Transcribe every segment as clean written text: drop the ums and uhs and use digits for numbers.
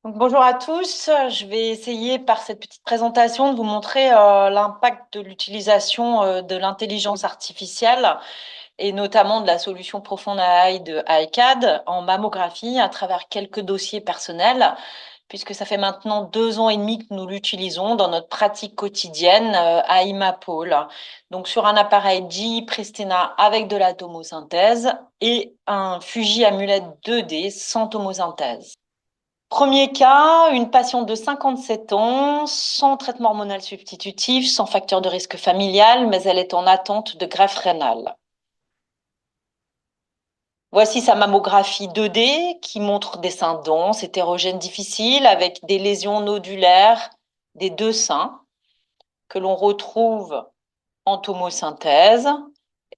Donc, bonjour à tous, je vais essayer par cette petite présentation de vous montrer l'impact de l'utilisation de l'intelligence artificielle et notamment de la solution Profonde AI de iCAD en mammographie à travers quelques dossiers personnels, puisque ça fait maintenant 2 ans et demi que nous l'utilisons dans notre pratique quotidienne à IMAPOL. Donc sur un appareil GE Pristina avec de la tomosynthèse et un Fuji Amulet 2D sans tomosynthèse. Premier cas, une patiente de 57 ans, sans traitement hormonal substitutif, sans facteur de risque familial, mais elle est en attente de greffe rénale. Voici sa mammographie 2D qui montre des seins denses, hétérogènes, difficiles, avec des lésions nodulaires des deux seins que l'on retrouve en tomosynthèse.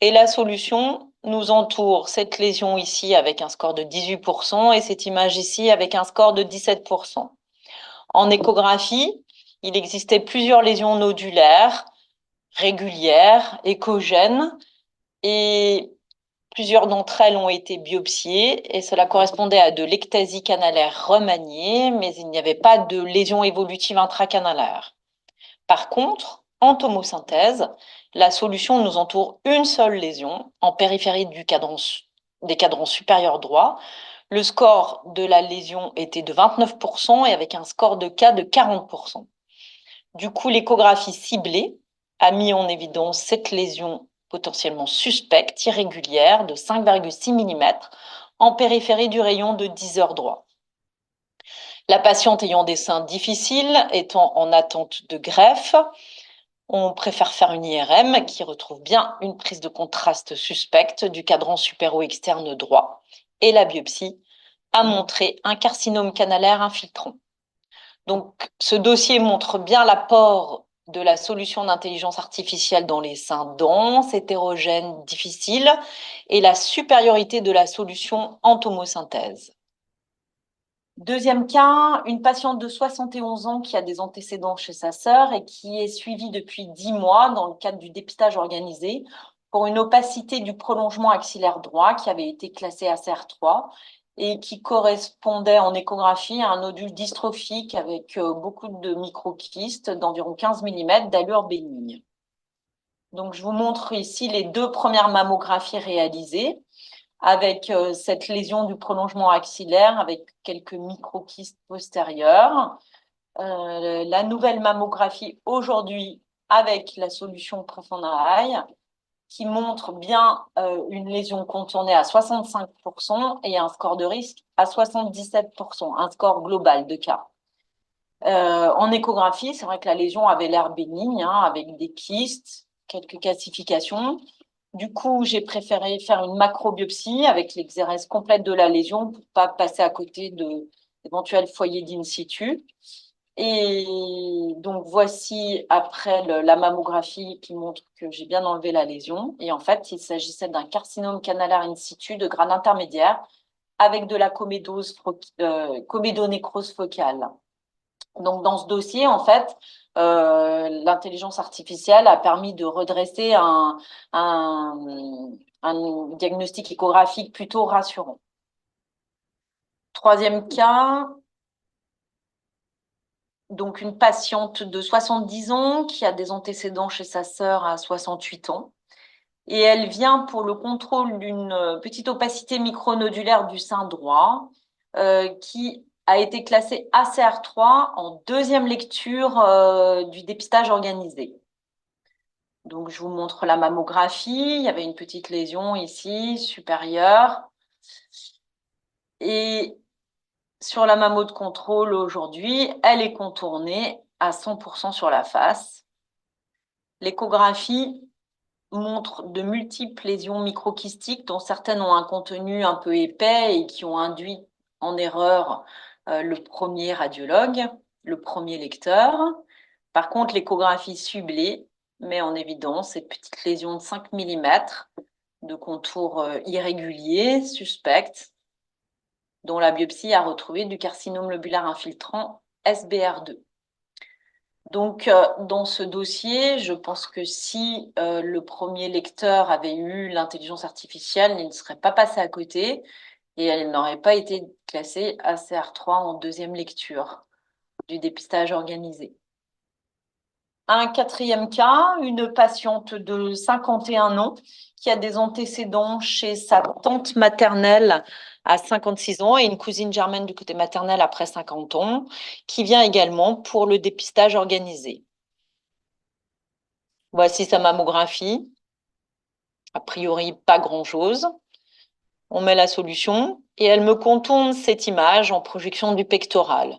Et la solution nous entoure cette lésion ici avec un score de 18% et cette image ici avec un score de 17%. En échographie, il existait plusieurs lésions nodulaires régulières, échogènes, et plusieurs d'entre elles ont été biopsiées et cela correspondait à de l'ectasie canalaire remaniée, mais il n'y avait pas de lésion évolutive intracanalaire. Par contre, en tomosynthèse, la solution nous entoure une seule lésion en périphérie des cadrans supérieurs droits. Le score de la lésion était de 29% et avec un score de cas de 40%. Du coup, l'échographie ciblée a mis en évidence cette lésion potentiellement suspecte, irrégulière, de 5,6 mm en périphérie du rayon de 10 heures droit. La patiente ayant des seins difficiles, étant en attente de greffe, on préfère faire une IRM qui retrouve bien une prise de contraste suspecte du cadran supéro-externe droit. Et la biopsie a montré un carcinome canalaire infiltrant. Donc, ce dossier montre bien l'apport de la solution d'intelligence artificielle dans les seins denses, hétérogènes, difficiles, et la supériorité de la solution en tomosynthèse. Deuxième cas, une patiente de 71 ans qui a des antécédents chez sa sœur et qui est suivie depuis 10 mois dans le cadre du dépistage organisé pour une opacité du prolongement axillaire droit qui avait été classée ACR3 et qui correspondait en échographie à un nodule dystrophique avec beaucoup de microkystes d'environ 15 mm d'allure bénigne. Donc, je vous montre ici les 2 premières mammographies réalisées avec cette lésion du prolongement axillaire avec quelques microkystes postérieurs. La nouvelle mammographie aujourd'hui avec la solution Profonde AI qui montre bien une lésion contournée à 65% et un score de risque à 77%, un score global de cas. En échographie, c'est vrai que la lésion avait l'air bénigne, hein, avec des kystes, quelques calcifications. Du coup, j'ai préféré faire une macrobiopsie avec l'exérèse complète de la lésion pour ne pas passer à côté d'éventuels foyers d'in situ. Et donc, voici après la mammographie qui montre que j'ai bien enlevé la lésion. Et en fait, il s'agissait d'un carcinome canalaire in situ de grade intermédiaire avec de la comédonécrose focale. Donc, dans ce dossier, en fait, l'intelligence artificielle a permis de redresser un, un diagnostic échographique plutôt rassurant. Troisième cas, donc une patiente de 70 ans qui a des antécédents chez sa sœur à 68 ans. Et elle vient pour le contrôle d'une petite opacité micronodulaire du sein droit qui a été classée ACR3 en deuxième lecture du dépistage organisé. Donc, je vous montre la mammographie. Il y avait une petite lésion ici, supérieure. Et sur la mammo de contrôle aujourd'hui, elle est contournée à 100% sur la face. L'échographie montre de multiples lésions microkystiques dont certaines ont un contenu un peu épais et qui ont induit en erreur le premier radiologue, le premier lecteur. Par contre, l'échographie ciblée met en évidence ces petites lésions de 5 mm de contours irréguliers, suspects, dont la biopsie a retrouvé du carcinome lobulaire infiltrant SBR2. Donc, dans ce dossier, je pense que si le premier lecteur avait eu l'intelligence artificielle, il ne serait pas passé à côté. et elle n'aurait pas été classée ACR3 en deuxième lecture du dépistage organisé. Un quatrième cas, une patiente de 51 ans qui a des antécédents chez sa tante maternelle à 56 ans et une cousine germaine du côté maternel après 50 ans, qui vient également pour le dépistage organisé. Voici sa mammographie. A priori, pas grand-chose. On met la solution et elle me contourne cette image en projection du pectoral.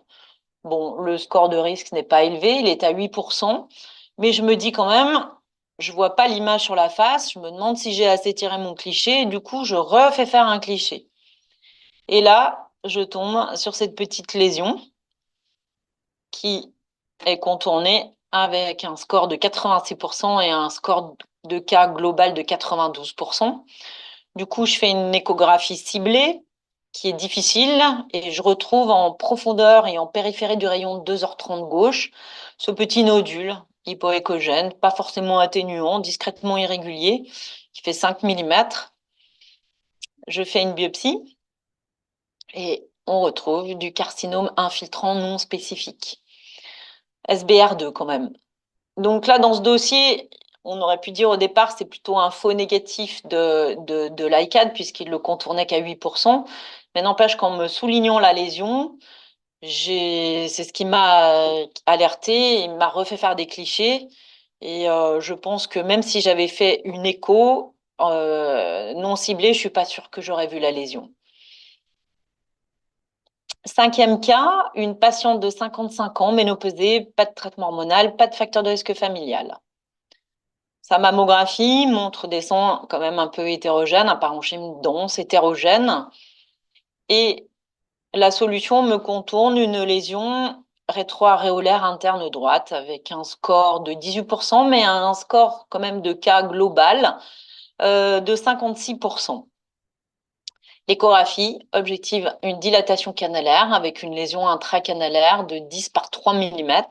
Bon, le score de risque n'est pas élevé, il est à 8%, mais je me dis quand même, je vois pas l'image sur la face, je me demande si j'ai assez tiré mon cliché, et du coup, je refais faire un cliché. Et là, je tombe sur cette petite lésion qui est contournée avec un score de 86% et un score de cas global de 92%. Du coup, je fais une échographie ciblée qui est difficile et je retrouve en profondeur et en périphérie du rayon de 2h30 gauche ce petit nodule hypoéchogène, pas forcément atténuant, discrètement irrégulier, qui fait 5 mm. Je fais une biopsie et on retrouve du carcinome infiltrant non spécifique. SBR2 quand même. Donc là, dans ce dossier, on aurait pu dire au départ c'est plutôt un faux négatif de l'ICAD puisqu'il le contournait qu'à 8%. Mais n'empêche qu'en me soulignant la lésion, c'est ce qui m'a alerté, il m'a refait faire des clichés. Et je pense que même si j'avais fait une écho non ciblée, je suis pas sûre que j'aurais vu la lésion. Cinquième cas, une patiente de 55 ans, ménopausée, pas de traitement hormonal, pas de facteur de risque familial. Sa mammographie montre des sangs quand même un peu hétérogènes, un parenchyme dense, hétérogène. Et la solution me contourne une lésion rétro-aréolaire interne droite avec un score de 18%, mais un score quand même de cas global de 56%. L'échographie objective une dilatation canalaire avec une lésion intracanalaire de 10 par 3 mm.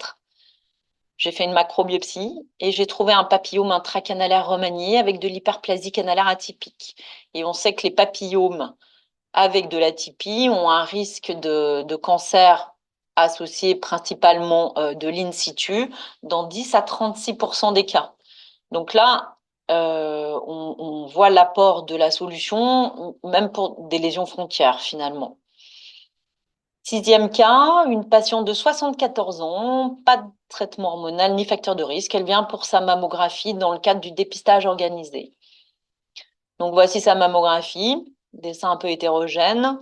J'ai fait une macrobiopsie et j'ai trouvé un papillome intracanalaire remanié avec de l'hyperplasie canalaire atypique. Et on sait que les papillomes avec de l'atypie ont un risque de cancer associé principalement de l'in situ dans 10 à 36% des cas. Donc là, on voit l'apport de la solution, même pour des lésions frontières finalement. Sixième cas, une patiente de 74 ans, pas de traitement hormonal ni facteur de risque. Elle vient pour sa mammographie dans le cadre du dépistage organisé. Donc voici sa mammographie, des seins un peu hétérogènes.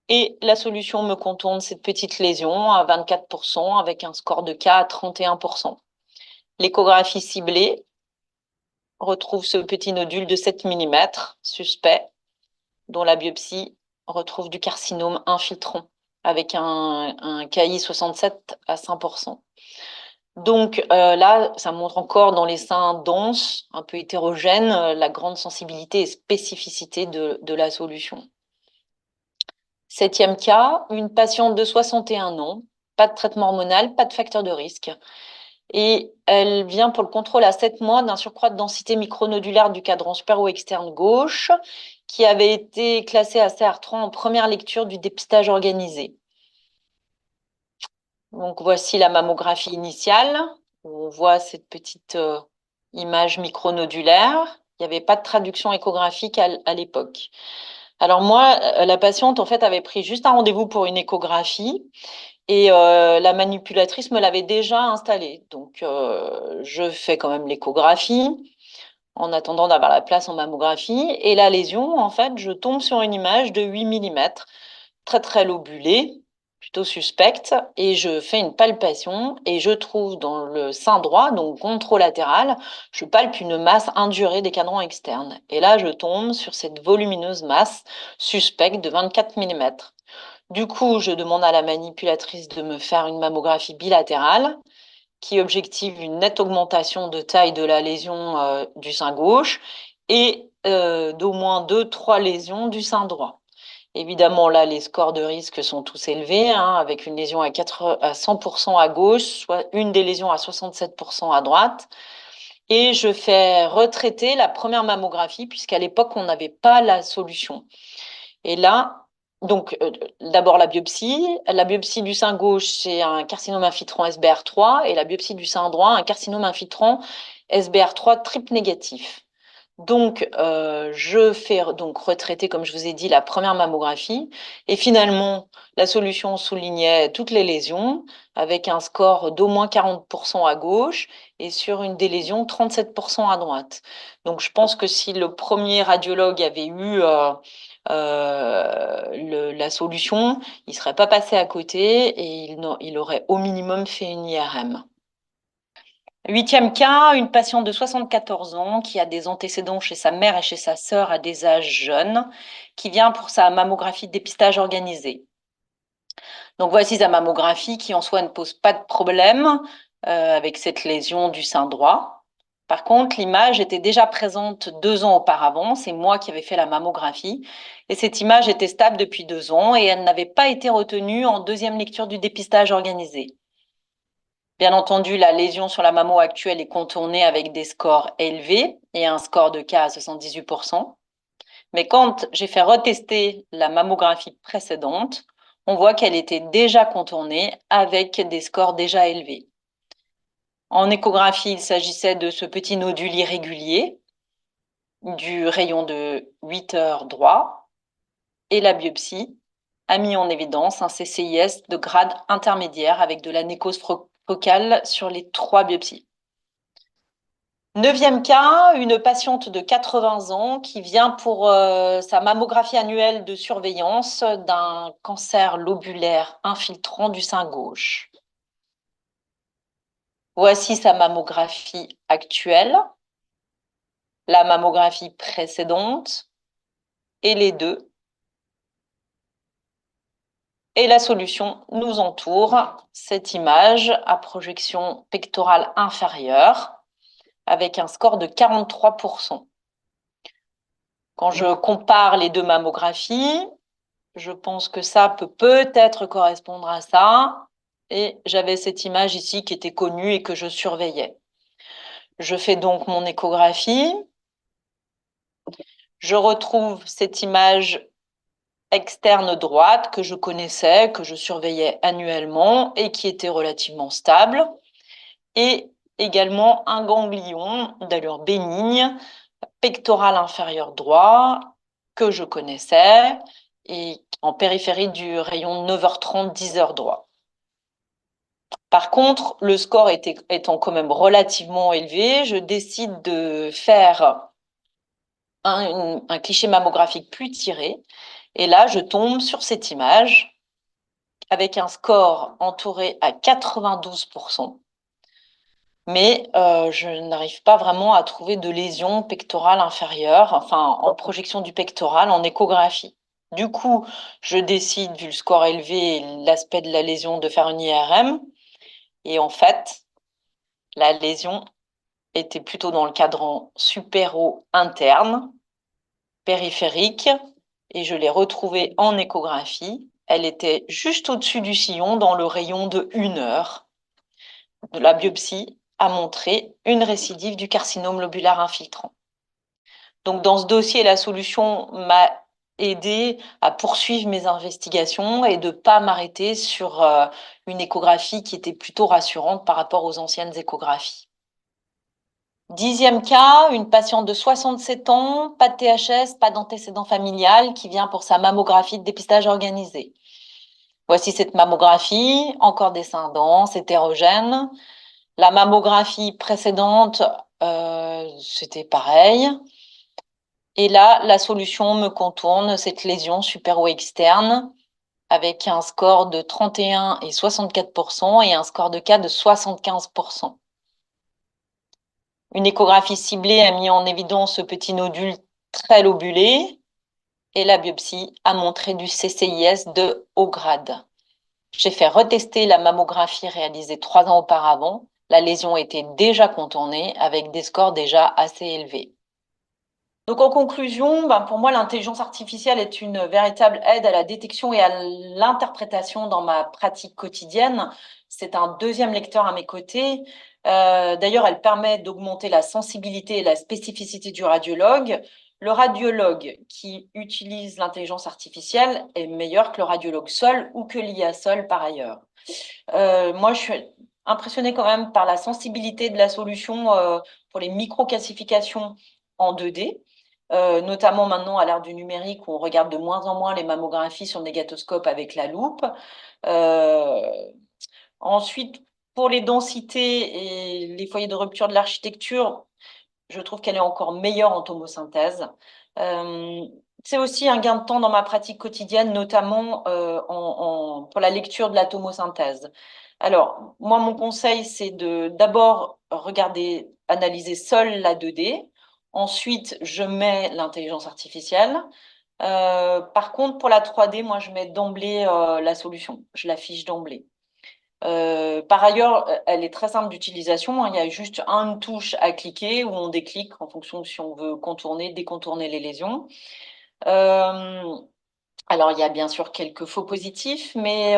Et la solution me contourne cette petite lésion à 24% avec un score de cas à 31%. L'échographie ciblée retrouve ce petit nodule de 7 mm suspect, dont la biopsie retrouve du carcinome infiltrant avec un KI 67 à 5%. Donc là, ça montre encore dans les seins denses, un peu hétérogènes, la grande sensibilité et spécificité de la solution. Septième cas, une patiente de 61 ans, pas de traitement hormonal, pas de facteur de risque. Et elle vient pour le contrôle à 7 mois d'un surcroît de densité micronodulaire du cadran supérieur ou externe gauche qui avait été classé à CR3 en première lecture du dépistage organisé. Donc voici la mammographie initiale, où on voit cette petite image micronodulaire. Il n'y avait pas de traduction échographique à l'époque. Alors moi, la patiente en fait avait pris juste un rendez-vous pour une échographie et la manipulatrice me l'avait déjà installée. Donc je fais quand même l'échographie en attendant d'avoir la place en mammographie. Et la lésion, en fait, je tombe sur une image de 8 mm, très très lobulée, plutôt suspecte, et je fais une palpation et je trouve dans le sein droit, donc contralatéral, je palpe une masse indurée des cadrans externes. Et là, je tombe sur cette volumineuse masse suspecte de 24 mm. Du coup, je demande à la manipulatrice de me faire une mammographie bilatérale qui objective une nette augmentation de taille de la lésion du sein gauche et d'au moins 2-3 lésions du sein droit. Évidemment, là, les scores de risque sont tous élevés, hein, avec une lésion à 100% à gauche, soit une des lésions à 67% à droite. et je fais retraiter la première mammographie, puisqu'à l'époque, on n'avait pas la solution. Et là, donc, d'abord la biopsie. La biopsie du sein gauche, c'est un carcinome infiltrant SBR3, et la biopsie du sein droit, un carcinome infiltrant SBR3 triple négatif. Donc, je fais donc retraiter, comme je vous ai dit, la première mammographie. Et finalement, la solution soulignait toutes les lésions, avec un score d'au moins 40% à gauche et sur une des lésions, 37% à droite. Donc, je pense que si le premier radiologue avait eu la solution, il ne serait pas passé à côté et il aurait au minimum fait une IRM. Huitième cas, une patiente de 74 ans qui a des antécédents chez sa mère et chez sa sœur à des âges jeunes, qui vient pour sa mammographie de dépistage organisée. Donc voici sa mammographie qui en soi ne pose pas de problème avec cette lésion du sein droit. Par contre, l'image était déjà présente 2 ans auparavant, c'est moi qui avais fait la mammographie, et cette image était stable depuis 2 ans et elle n'avait pas été retenue en deuxième lecture du dépistage organisé. Bien entendu, la lésion sur la mammo actuelle est contournée avec des scores élevés et un score de cas à 78%. Mais quand j'ai fait retester la mammographie précédente, on voit qu'elle était déjà contournée avec des scores déjà élevés. En échographie, il s'agissait de ce petit nodule irrégulier du rayon de 8 heures droit, et la biopsie a mis en évidence un CCIS de grade intermédiaire avec de la nécrose focale sur les 3 biopsies. Neuvième cas, une patiente de 80 ans qui vient pour sa mammographie annuelle de surveillance d'un cancer lobulaire infiltrant du sein gauche. Voici sa mammographie actuelle, la mammographie précédente et les deux. Et la solution nous entoure, cette image à projection pectorale inférieure avec un score de 43%. Quand je compare les deux mammographies, je pense que ça peut peut-être correspondre à ça. Et j'avais cette image ici qui était connue et que je surveillais. Je fais donc mon échographie. Je retrouve cette image externe droite que je connaissais, que je surveillais annuellement et qui était relativement stable. Et également un ganglion d'allure bénigne, pectoral inférieur droit, que je connaissais, et en périphérie du rayon 9h30, 10h droit. Par contre, le score étant quand même relativement élevé, je décide de faire un cliché mammographique plus tiré. Et là, je tombe sur cette image avec un score entouré à 92%. Mais je n'arrive pas vraiment à trouver de lésion pectorale inférieure, enfin en projection du pectoral, en échographie. Du coup, je décide, vu le score élevé et l'aspect de la lésion, de faire une IRM. Et en fait, la lésion était plutôt dans le cadran supéro-interne, périphérique, et je l'ai retrouvée en échographie. Elle était juste au-dessus du sillon, dans le rayon de 1 heure. De la biopsie a montré une récidive du carcinome lobulaire infiltrant. Donc, dans ce dossier, la solution m'a aidé à poursuivre mes investigations et de ne pas m'arrêter sur une échographie qui était plutôt rassurante par rapport aux anciennes échographies. 10e cas, une patiente de 67 ans, pas de THS, pas d'antécédent familial, qui vient pour sa mammographie de dépistage organisé. Voici cette mammographie, encore descendance, hétérogène. La mammographie précédente, c'était pareil. Et là, la solution me contourne cette lésion supéro-externe avec un score de 31 et 64% et un score de cas de 75%. Une échographie ciblée a mis en évidence ce petit nodule très lobulé et la biopsie a montré du CCIS de haut grade. J'ai fait retester la mammographie réalisée 3 ans auparavant. La lésion était déjà contournée avec des scores déjà assez élevés. Donc en conclusion, pour moi, l'intelligence artificielle est une véritable aide à la détection et à l'interprétation dans ma pratique quotidienne. C'est un deuxième lecteur à mes côtés. D'ailleurs, elle permet d'augmenter la sensibilité et la spécificité du radiologue. Le radiologue qui utilise l'intelligence artificielle est meilleur que le radiologue seul ou que l'IA seul par ailleurs. Moi, je suis impressionnée quand même par la sensibilité de la solution pour les micro-calcifications en 2D, notamment maintenant à l'ère du numérique où on regarde de moins en moins les mammographies sur le négatoscope avec la loupe. Euh, Ensuite, pour les densités et les foyers de rupture de l'architecture, je trouve qu'elle est encore meilleure en tomosynthèse. Euh, c'est aussi un gain de temps dans ma pratique quotidienne, notamment pour la lecture de la tomosynthèse. Alors, moi, mon conseil, c'est de d'abord regarder, analyser seule la 2D. Ensuite, je mets l'intelligence artificielle. Par contre, pour la 3D, moi, je mets d'emblée la solution. Je l'affiche d'emblée. Par ailleurs, elle est très simple d'utilisation, hein. Il y a juste une touche à cliquer où on déclic en fonction de si on veut contourner, décontourner les lésions. Euh, alors, il y a bien sûr quelques faux positifs, mais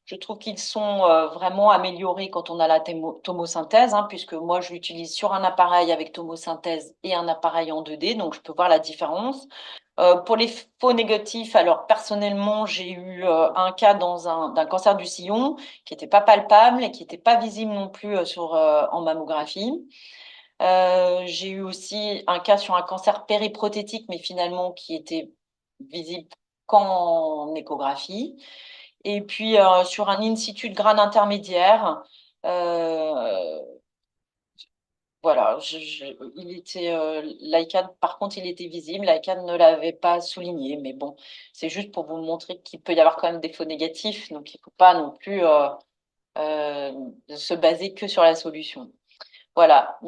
je trouve qu'ils sont vraiment améliorés quand on a la tomosynthèse, hein, puisque moi, je l'utilise sur un appareil avec tomosynthèse et un appareil en 2D, donc je peux voir la différence. Pour les faux négatifs, alors personnellement, j'ai eu un cas d'un cancer du sillon qui n'était pas palpable et qui n'était pas visible non plus en mammographie. J'ai eu aussi un cas sur un cancer périprothétique, mais finalement qui était visible qu'en échographie. Et puis sur un in situ de grade intermédiaire, euh, voilà, il était l'ICAD, par contre, il était visible. L'ICAD ne l'avait pas souligné, mais bon, c'est juste pour vous montrer qu'il peut y avoir quand même des faux négatifs, donc il ne faut pas non plus euh, se baser que sur la solution. Voilà,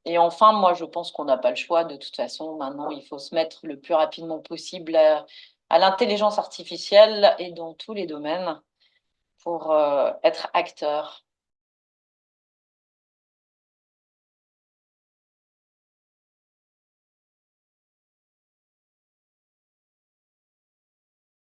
et enfin, moi, je pense qu'on n'a pas le choix. De toute façon, maintenant, il faut se mettre le plus rapidement possible à l'intelligence artificielle et dans tous les domaines pour être acteur.